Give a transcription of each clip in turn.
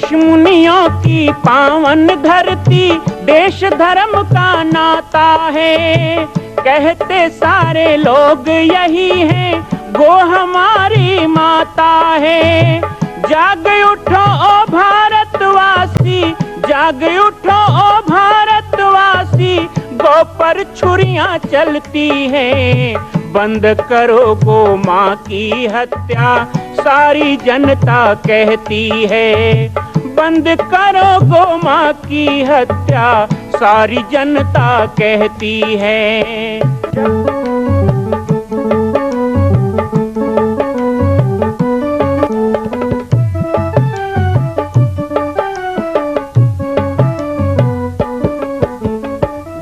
ऋषि मुनियों की पावन धरती, देश धर्म का नाता है। कहते सारे लोग यही हैं, गो हमारी माता है। जाग उठो ओ भारतवासी, जाग उठो ओ भारतवासी, गो पर छुरियां चलती हैं। बंद करो गो माँ की हत्या, सारी जनता कहती है। बंद करो गो माँ की हत्या, सारी जनता कहती है।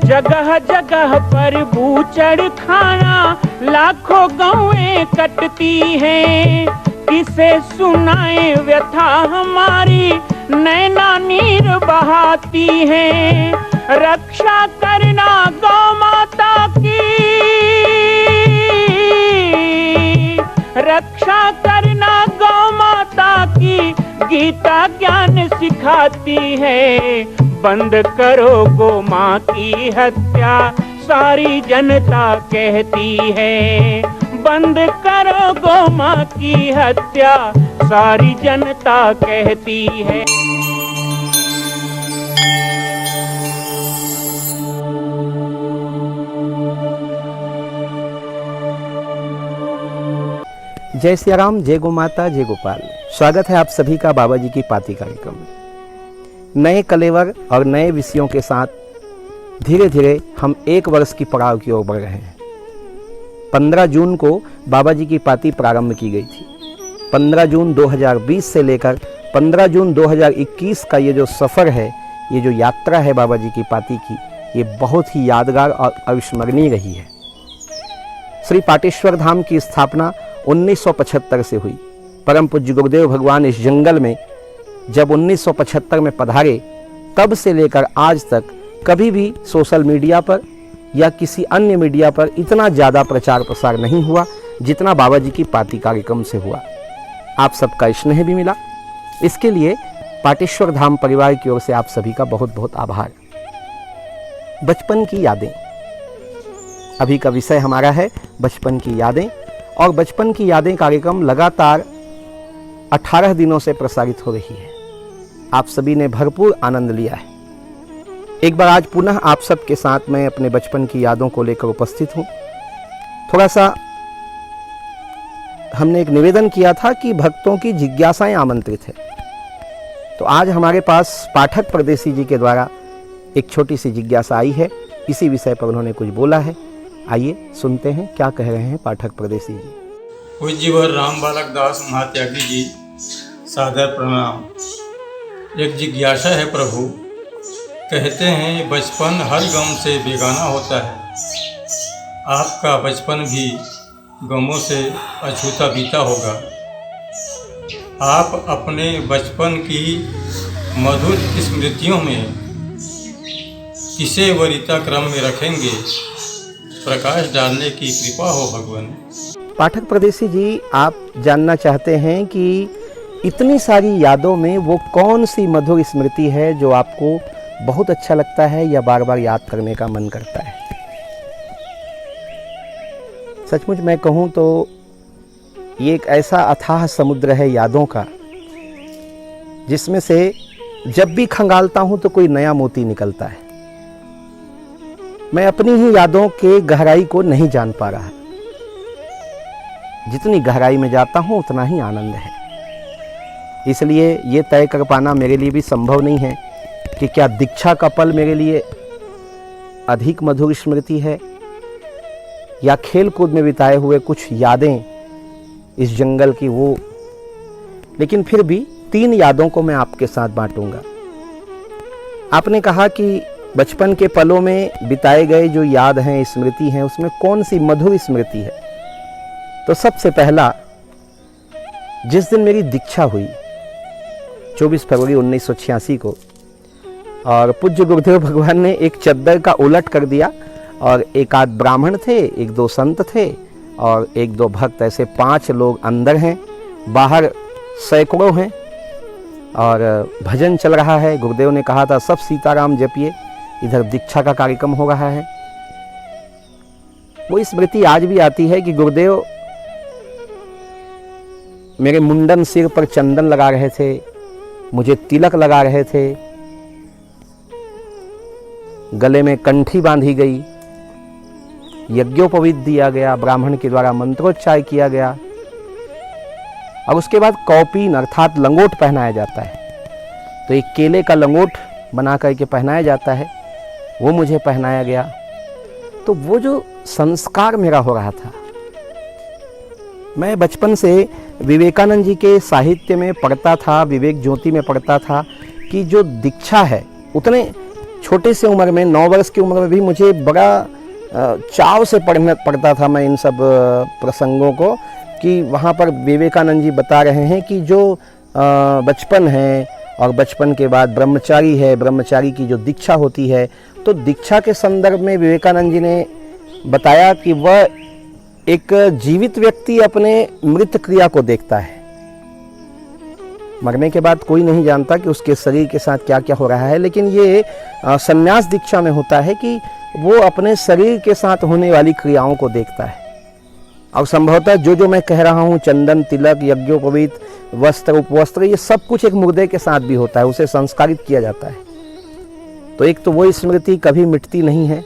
जगह जगह पर बूचड़ खाना, लाखों गौएं कटती हैं। किसे सुनाए व्यथा हमारी, नैना नीर बहाती हैं। रक्षा करना गौ माता की, रक्षा करना गौ माता की, गीता ज्ञान सिखाती है। बंद करो गो माँ की हत्या, सारी जनता कहती है। बंद करो गो माँ की हत्या, सारी जनता कहती है। जय सिया राम, जय गो माता, जय गोपाल। स्वागत है आप सभी का बाबा जी की पाती कार्यक्रम में। नए कलेवर और नए विषयों के साथ धीरे धीरे हम 1 वर्ष की पड़ाव की ओर बढ़ रहे हैं। 15 जून को बाबा जी की पाती प्रारंभ की गई थी। 15 जून 2020 से लेकर 15 जून 2021 का ये जो सफ़र है, ये जो यात्रा है बाबा जी की पाती की, ये बहुत ही यादगार और अविस्मरणीय रही है। श्री पाटेश्वर धाम की स्थापना 1975 से हुई। परम पूज्य गुरुदेव भगवान इस जंगल में जब 1975 में पधारे, तब से लेकर आज तक कभी भी सोशल मीडिया पर या किसी अन्य मीडिया पर इतना ज़्यादा प्रचार प्रसार नहीं हुआ जितना बाबा जी की पाती कार्यक्रम से हुआ। आप सबका स्नेह भी मिला, इसके लिए पाटेश्वर धाम परिवार की ओर से आप सभी का बहुत बहुत आभार। बचपन की यादें, अभी का विषय हमारा है बचपन की यादें। और बचपन की यादें कार्यक्रम लगातार 18 दिनों से प्रसारित हो रही है। आप सभी ने भरपूर आनंद लिया है। एक बार आज पुनः आप सबके साथ मैं अपने बचपन की यादों को लेकर उपस्थित हूँ। थोड़ा सा हमने एक निवेदन किया था कि भक्तों की जिज्ञासाएं आमंत्रित है, तो आज हमारे पास पाठक परदेसी जी के द्वारा एक छोटी सी जिज्ञासा आई है। इसी विषय पर उन्होंने कुछ बोला है। आइए सुनते हैं क्या कह रहे हैं पाठक परदेसी जी। पूज्यवर राम बालक दास महात्यागी जी, सादर प्रणाम। एक जिज्ञासा है प्रभु, कहते हैं बचपन हर गम से बेगाना होता है। आपका बचपन भी गमों से अछूता बीता होगा। आप अपने बचपन की मधुर स्मृतियों में किसे वरीता क्रम में रखेंगे? प्रकाश डालने की कृपा हो भगवान। पाठक परदेसी जी, आप जानना चाहते हैं कि इतनी सारी यादों में वो कौन सी मधुर स्मृति है जो आपको बहुत अच्छा लगता है या बार बार याद करने का मन करता है? सचमुच मैं कहूँ तो ये एक ऐसा अथाह समुद्र है यादों का, जिसमें से जब भी खंगालता हूँ तो कोई नया मोती निकलता है। मैं अपनी ही यादों के गहराई को नहीं जान पा रहा। जितनी गहराई में जाता हूँ उतना ही आनंद है। इसलिए ये तय कर पाना मेरे लिए भी संभव नहीं है कि क्या दीक्षा का पल मेरे लिए अधिक मधुर स्मृति है या खेल कूद में बिताए हुए कुछ यादें इस जंगल की वो। लेकिन फिर भी 3 यादों को मैं आपके साथ बांटूंगा। आपने कहा कि बचपन के पलों में बिताए गए जो याद हैं, स्मृति हैं, उसमें कौन सी मधुर स्मृति है? तो सबसे पहला, जिस दिन मेरी दीक्षा हुई 24 फरवरी 1986 को, और पूज्य गुरुदेव भगवान ने एक चद्दर का उलट कर दिया और एक आध ब्राह्मण थे, 1-2 संत थे और 1-2 भक्त, ऐसे 5 लोग अंदर हैं, बाहर सैकड़ों हैं। और भजन चल रहा है। गुरुदेव ने कहा था सब सीताराम जपिए, इधर दीक्षा का कार्यक्रम हो रहा है। वो स्मृति आज भी आती है कि गुरुदेव मेरे मुंडन सिर पर चंदन लगा रहे थे, मुझे तिलक लगा रहे थे, गले में कंठी बांधी गई, यज्ञोपवीत दिया गया, ब्राह्मण के द्वारा मंत्रोच्चार किया गया और उसके बाद कौपीन अर्थात लंगोट पहनाया जाता है। तो एक केले का लंगोट बना करके पहनाया जाता है, वो मुझे पहनाया गया। तो वो जो संस्कार मेरा हो रहा था, मैं बचपन से विवेकानंद जी के साहित्य में पढ़ता था, विवेक ज्योति में पढ़ता था कि जो दीक्षा है, उतने छोटे से उम्र में 9 वर्ष की उम्र में भी मुझे बड़ा चाव से पढ़ता था मैं इन सब प्रसंगों को, कि वहाँ पर विवेकानंद जी बता रहे हैं कि जो बचपन है और बचपन के बाद ब्रह्मचारी है, ब्रह्मचारी की जो दीक्षा होती है, तो दीक्षा के संदर्भ में विवेकानंद जी ने बताया कि वह एक जीवित व्यक्ति अपने मृत क्रिया को देखता है। मरने के बाद कोई नहीं जानता कि उसके शरीर के साथ क्या क्या हो रहा है, लेकिन ये संन्यास दीक्षा में होता है कि वो अपने शरीर के साथ होने वाली क्रियाओं को देखता है। और संभवतः जो मैं कह रहा हूँ, चंदन, तिलक, यज्ञोपवीत, वस्त्र, उपवस्त्र, ये सब कुछ एक मुर्दे के साथ भी होता है, उसे संस्कारित किया जाता है। तो एक तो वो स्मृति कभी मिटती नहीं है।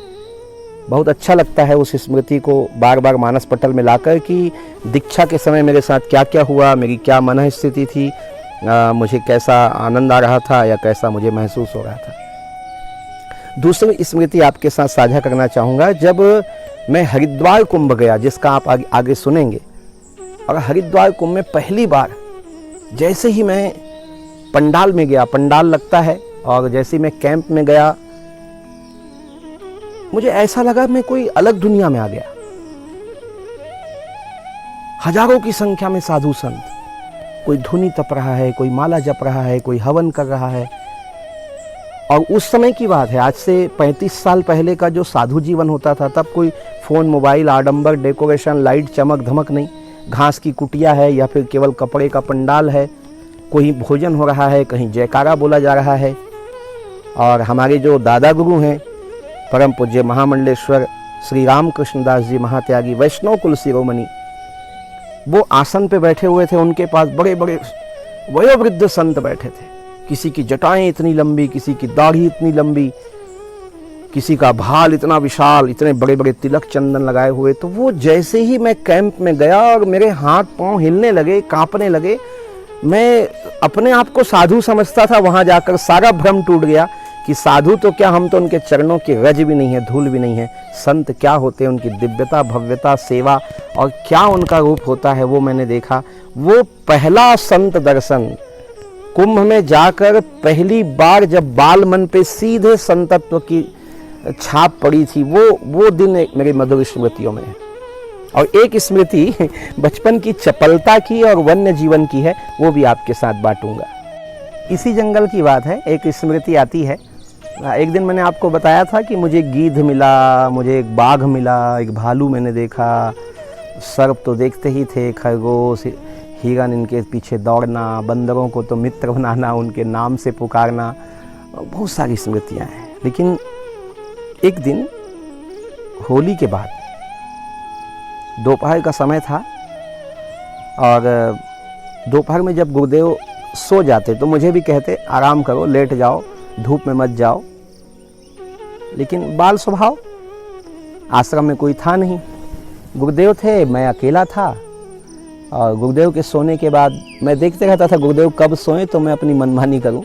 बहुत अच्छा लगता है उस स्मृति को बार बार मानस पटल में लाकर कि दीक्षा के समय मेरे साथ क्या क्या हुआ, मेरी क्या मन स्थिति थी, मुझे कैसा आनंद आ रहा था या कैसा मुझे महसूस हो रहा था। दूसरी स्मृति आपके साथ साझा करना चाहूँगा। जब मैं हरिद्वार कुंभ गया, जिसका आप आगे सुनेंगे, और हरिद्वार कुंभ में पहली बार जैसे ही मैं पंडाल में गया, पंडाल लगता है, और जैसे ही मैं कैंप में गया, मुझे ऐसा लगा मैं कोई अलग दुनिया में आ गया। हजारों की संख्या में साधु संत, कोई धुनी तप रहा है, कोई माला जप रहा है, कोई हवन कर रहा है। और उस समय की बात है, आज से 35 साल पहले का जो साधु जीवन होता था, तब कोई फोन, मोबाइल, आडंबर, डेकोरेशन, लाइट, चमक धमक नहीं। घास की कुटिया है या फिर केवल कपड़े का पंडाल है, कोई भोजन हो रहा है, कहीं जयकारा बोला जा रहा है। और हमारे जो दादा गुरु हैं, परम पूज्य महामंडलेश्वर श्री रामकृष्ण दास जी महात्यागी वैष्णव कुल शिरोमणि, वो आसन पे बैठे हुए थे। उनके पास बड़े बड़े वयोवृद्ध संत बैठे थे। किसी की जटाएं इतनी लंबी, किसी की दाढ़ी इतनी लंबी, किसी का भाल इतना विशाल, इतने बड़े बड़े तिलक चंदन लगाए हुए। तो वो जैसे ही मैं कैंप में गया और मेरे हाथ पांव हिलने लगे, कांपने लगे, मैं अपने आप को साधु समझता था। वहां जाकर सारा भ्रम टूट गया कि साधु तो क्या, हम तो उनके चरणों की रज भी नहीं है, धूल भी नहीं है। संत क्या होते हैं, उनकी दिव्यता, भव्यता, सेवा और क्या उनका रूप होता है, वो मैंने देखा। वो पहला संत दर्शन कुंभ में जाकर पहली बार जब बाल मन पे सीधे संतत्व की छाप पड़ी थी, वो दिन मेरी मधुर स्मृतियों में है। और एक स्मृति बचपन की चपलता की और वन्य जीवन की है, वो भी आपके साथ बांटूंगा। इसी जंगल की बात है, एक स्मृति आती है। एक दिन मैंने आपको बताया था कि मुझे गीध मिला, मुझे एक बाघ मिला, एक भालू मैंने देखा, सर्प तो देखते ही थे, खरगोश, हिरन, इनके पीछे दौड़ना, बंदरों को तो मित्र बनाना, उनके नाम से पुकारना, बहुत सारी स्मृतियाँ हैं। लेकिन एक दिन होली के बाद दोपहर का समय था, और दोपहर में जब गुरुदेव सो जाते तो मुझे भी कहते आराम करो, लेट जाओ, धूप में मत जाओ। लेकिन बाल स्वभाव, आश्रम में कोई था नहीं, गुरुदेव थे, मैं अकेला था। और गुरुदेव के सोने के बाद मैं देखते रहता था गुरुदेव कब सोए तो मैं अपनी मनमानी करूं।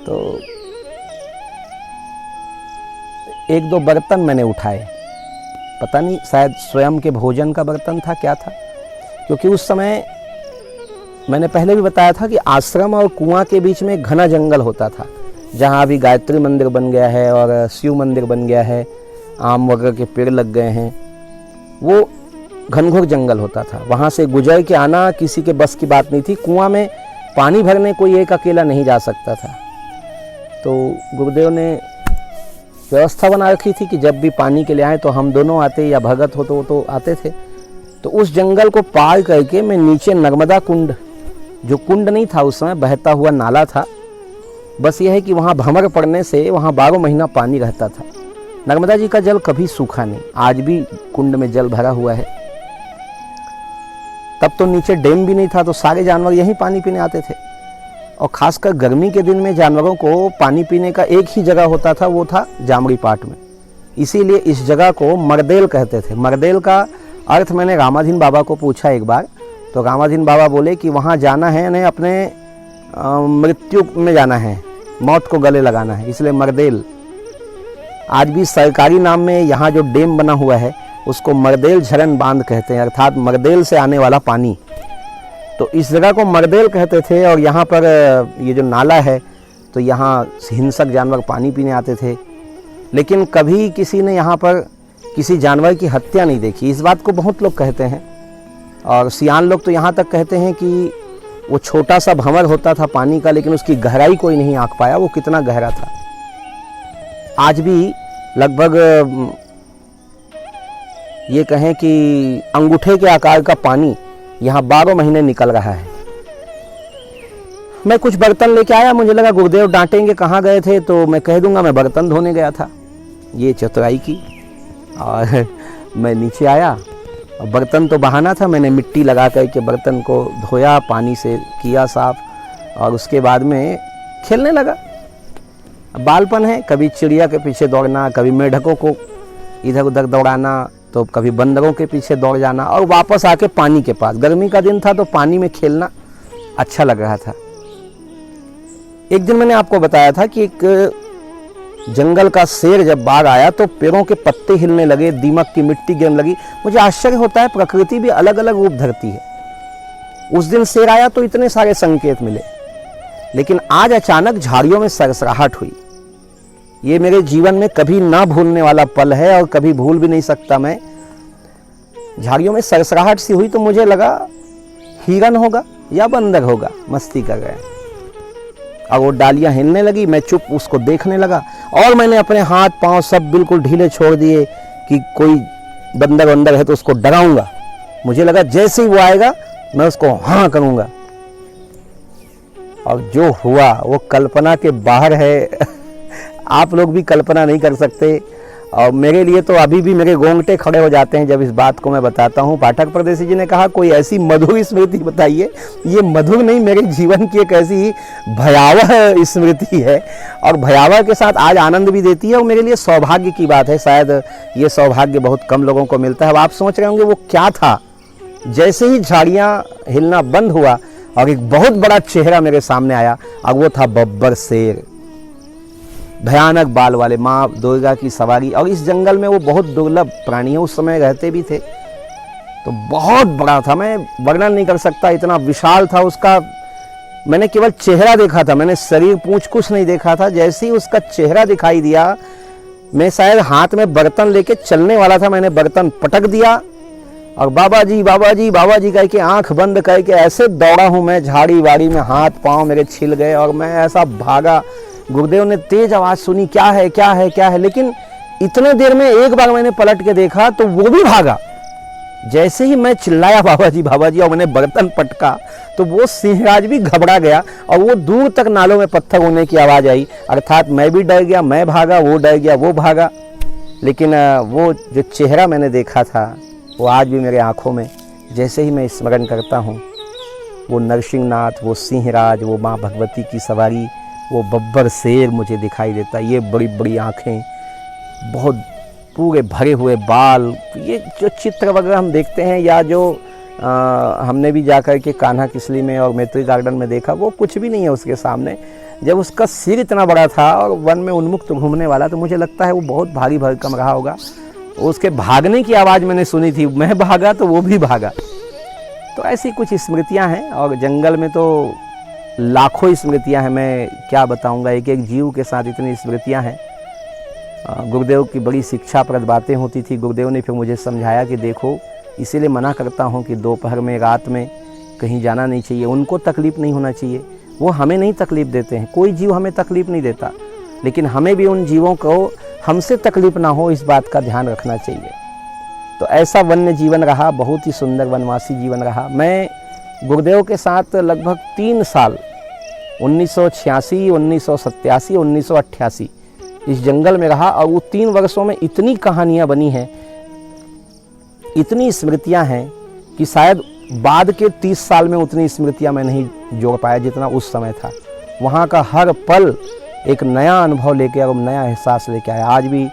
तो एक दो बर्तन मैंने उठाए, पता नहीं शायद स्वयं के भोजन का बर्तन था, क्या था, क्योंकि उस समय मैंने पहले भी बताया था कि आश्रम और कुआं के बीच में घना जंगल होता था। जहाँ अभी गायत्री मंदिर बन गया है और शिव मंदिर बन गया है, आम वगैरह के पेड़ लग गए हैं, वो घनघोर जंगल होता था। वहाँ से गुजर के आना किसी के बस की बात नहीं थी। कुआं में पानी भरने कोई एक अकेला नहीं जा सकता था। तो गुरुदेव ने व्यवस्था बना रखी थी कि जब भी पानी के लिए आए तो हम दोनों आते, या भगत हो तो आते थे। तो उस जंगल को पार करके मैं नीचे नर्मदा कुंड जो कुंड नहीं था उस समय, बहता हुआ नाला था। बस यह है कि वहाँ भंवर पड़ने से वहाँ 12 महीना पानी रहता था। नर्मदा जी का जल कभी सूखा नहीं, आज भी कुंड में जल भरा हुआ है। तब तो नीचे डैम भी नहीं था, तो सारे जानवर यहीं पानी पीने आते थे। और खासकर गर्मी के दिन में जानवरों को पानी पीने का एक ही जगह होता था, वो था जामड़ी पाट में। इसीलिए इस जगह को मरदेल कहते थे। मरदेल का अर्थ मैंने रामाधीन बाबा को पूछा एक बार, तो रामाधीन बाबा बोले कि वहाँ जाना है यानी अपने मृत्यु में जाना है, मौत को गले लगाना है, इसलिए मरदेल। आज भी सरकारी नाम में यहाँ जो डैम बना हुआ है उसको मरदेल झरन बांध कहते हैं, अर्थात मरदेल से आने वाला पानी। तो इस जगह को मरदेल कहते थे। और यहाँ पर ये जो नाला है तो यहाँ हिंसक जानवर पानी पीने आते थे, लेकिन कभी किसी ने यहाँ पर किसी जानवर की हत्या नहीं देखी। इस बात को बहुत लोग कहते हैं, और सियान लोग तो यहाँ तक कहते हैं कि वो छोटा सा भंवर होता था पानी का, लेकिन उसकी गहराई कोई नहीं आंक पाया वो कितना गहरा था। आज भी लगभग ये कहें कि अंगूठे के आकार का पानी यहाँ 12 महीने निकल रहा है। मैं कुछ बर्तन लेके आया, मुझे लगा गुरुदेव डांटेंगे कहाँ गए थे, तो मैं कह दूंगा मैं बर्तन धोने गया था। ये चतुराई की। और मैं नीचे आया, और बर्तन तो बहाना था, मैंने मिट्टी लगा करके बर्तन को धोया, पानी से किया साफ, और उसके बाद में खेलने लगा। बालपन है, कभी चिड़िया के पीछे दौड़ना, कभी मेढकों को इधर उधर दौड़ाना, तो कभी बंदरों के पीछे दौड़ जाना, और वापस आके पानी के पास। गर्मी का दिन था तो पानी में खेलना अच्छा लग रहा था। एक दिन मैंने आपको बताया था कि एक जंगल का शेर जब बाहर आया तो पेड़ों के पत्ते हिलने लगे, दीमक की मिट्टी गिरने लगी। मुझे आश्चर्य होता है, प्रकृति भी अलग अलग रूप धरती है। उस दिन शेर आया तो इतने सारे संकेत मिले, लेकिन आज अचानक झाड़ियों में सरसराहट हुई। ये मेरे जीवन में कभी ना भूलने वाला पल है, और कभी भूल भी नहीं सकता मैं। झाड़ियों में सरसराहट सी हुई तो मुझे लगा हिरन होगा या बंदर होगा, मस्ती कर रहे हैं। और वो डालियां हिलने लगी, मैं चुप उसको देखने लगा, और मैंने अपने हाथ पांव सब बिल्कुल ढीले छोड़ दिए कि कोई बंदर वंदर है तो उसको डराऊंगा। मुझे लगा जैसे ही वो आएगा मैं उसको हाँ करूंगा, और जो हुआ वो कल्पना के बाहर है। आप लोग भी कल्पना नहीं कर सकते। और मेरे लिए तो अभी भी मेरे रोंगटे खड़े हो जाते हैं जब इस बात को मैं बताता हूँ। पाठक परदेसी जी ने कहा कोई ऐसी मधुर स्मृति बताइए। ये मधुर नहीं, मेरे जीवन की एक ऐसी भयावह स्मृति है, और भयावह के साथ आज आनंद भी देती है, और मेरे लिए सौभाग्य की बात है। शायद ये सौभाग्य बहुत कम लोगों को मिलता है। अब आप सोच रहे होंगे वो क्या था। जैसे ही झाड़ियाँ हिलना बंद हुआ और एक बहुत बड़ा चेहरा मेरे सामने आया, और वो था बब्बर शेर, भयानक बाल वाले, माँ दुर्गा की सवारी। और इस जंगल में वो बहुत दुर्लभ प्राणी है, उस समय रहते भी थे। तो बहुत बड़ा था, मैं वर्णन नहीं कर सकता, इतना विशाल था उसका। मैंने केवल चेहरा देखा था, मैंने शरीर पूंछ कुछ नहीं देखा था। जैसे ही उसका चेहरा दिखाई दिया, मैं शायद हाथ में बर्तन लेके चलने वाला था, मैंने बर्तन पटक दिया, और बाबा जी बाबा जी बाबा जी कह के आंख बंद करके ऐसे दौड़ा हूं मैं, झाड़ी वाड़ी में हाथ पांव मेरे छिल गए, और मैं ऐसा भागा। गुरुदेव ने तेज आवाज सुनी, क्या है क्या है क्या है, लेकिन इतने देर में एक बार मैंने पलट के देखा तो वो भी भागा। जैसे ही मैं चिल्लाया बाबा जी और मैंने बर्तन पटका, तो वो सिंहराज भी घबरा गया, और वो दूर तक नालों में पत्थर होने की आवाज आई। अर्थात मैं भी डर गया, मैं भागा, वो डर गया, वो भागा। लेकिन वो जो चेहरा मैंने देखा था वो आज भी मेरे आंखों में, जैसे ही मैं स्मरण करता हूँ, वो नरसिंहनाथ, वो सिंहराज, वो माँ भगवती की सवारी, वो बब्बर शेर मुझे दिखाई देता। ये बड़ी बड़ी आँखें, बहुत पूरे भरे हुए बाल। ये जो चित्र वगैरह हम देखते हैं, या जो हमने भी जाकर के कान्हा किसली में और मैत्री गार्डन में देखा, वो कुछ भी नहीं है उसके सामने। जब उसका सिर इतना बड़ा था और वन में उन्मुक्त घूमने वाला, तो मुझे लगता है वो बहुत भारी भरकम रहा होगा। उसके भागने की आवाज़ मैंने सुनी थी, मैं भागा तो वो भी भागा। तो ऐसी कुछ स्मृतियां हैं, और जंगल में तो लाखों स्मृतियां हैं, मैं क्या बताऊंगा। एक एक जीव के साथ इतनी स्मृतियां हैं। गुरुदेव की बड़ी शिक्षाप्रद बातें होती थी। गुरुदेव ने फिर मुझे समझाया कि देखो, इसीलिए मना करता हूँ कि दोपहर में, रात में कहीं जाना नहीं चाहिए। उनको तकलीफ़ नहीं होना चाहिए, वो हमें नहीं तकलीफ़ देते हैं, कोई जीव हमें तकलीफ़ नहीं देता, लेकिन हमें भी उन जीवों को हमसे तकलीफ़ ना हो, इस बात का ध्यान रखना चाहिए। तो ऐसा वन्य जीवन रहा, बहुत ही सुंदर वनवासी जीवन रहा। मैं गुरुदेव के साथ लगभग 3 साल 1986, 1987, 1988 इस जंगल में रहा और वो 3 वर्षों में इतनी कहानियाँ बनी हैं, इतनी स्मृतियाँ हैं कि शायद बाद के 30 साल में उतनी स्मृतियाँ मैं नहीं जोड़ पाया जितना उस समय था। वहाँ का हर पल एक नया अनुभव लेके और नया एहसास लेके आया। आज भी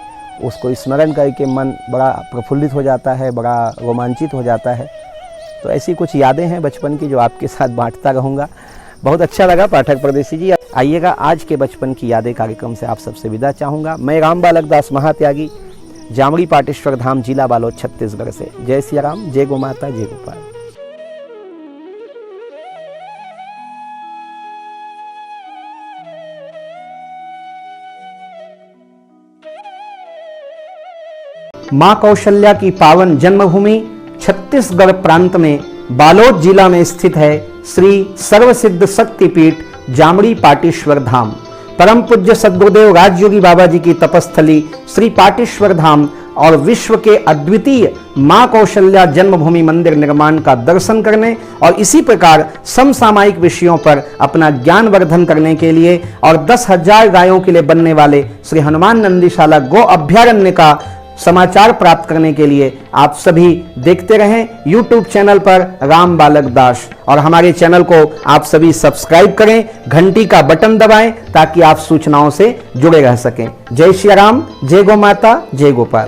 उसको स्मरण करके मन बड़ा प्रफुल्लित हो जाता है, बड़ा रोमांचित हो जाता है। तो ऐसी कुछ यादें हैं बचपन की जो आपके साथ बांटता रहूँगा। बहुत अच्छा लगा पाठक परदेसी जी। आइएगा आज के बचपन की यादें कार्यक्रम से आप सबसे विदा चाहूँगा। मैं राम बालक दास महात्यागी, जामड़ी पाटेश्वर धाम, जिला बालोद, छत्तीसगढ़ से। जय सिया राम, जय गो माता, जय गोपाल। मां कौशल्या की पावन जन्मभूमि छत्तीसगढ़ प्रांत में बालोद जिला में स्थित है श्री सर्वसिद्ध शक्तिपीठ जामड़ी पाटेश्वर धाम। परम पूज्य सद्गुरुदेव राजयोगी बाबा जी की तपस्थली श्री पाटेश्वर धाम और विश्व के अद्वितीय मां कौशल्या जन्मभूमि मंदिर निर्माण का दर्शन करने और इसी प्रकार समसामयिक विषयों पर अपना ज्ञान वर्धन करने के लिए और 10,000 गायों के लिए बनने वाले श्री हनुमान नंदीशाला गो अभ्यारण्य का समाचार प्राप्त करने के लिए आप सभी देखते रहें YouTube चैनल पर राम बालक दास, और हमारे चैनल को आप सभी सब्सक्राइब करें, घंटी का बटन दबाएं ताकि आप सूचनाओं से जुड़े रह सकें। जय श्री राम, जय गो माता, जय गोपाल।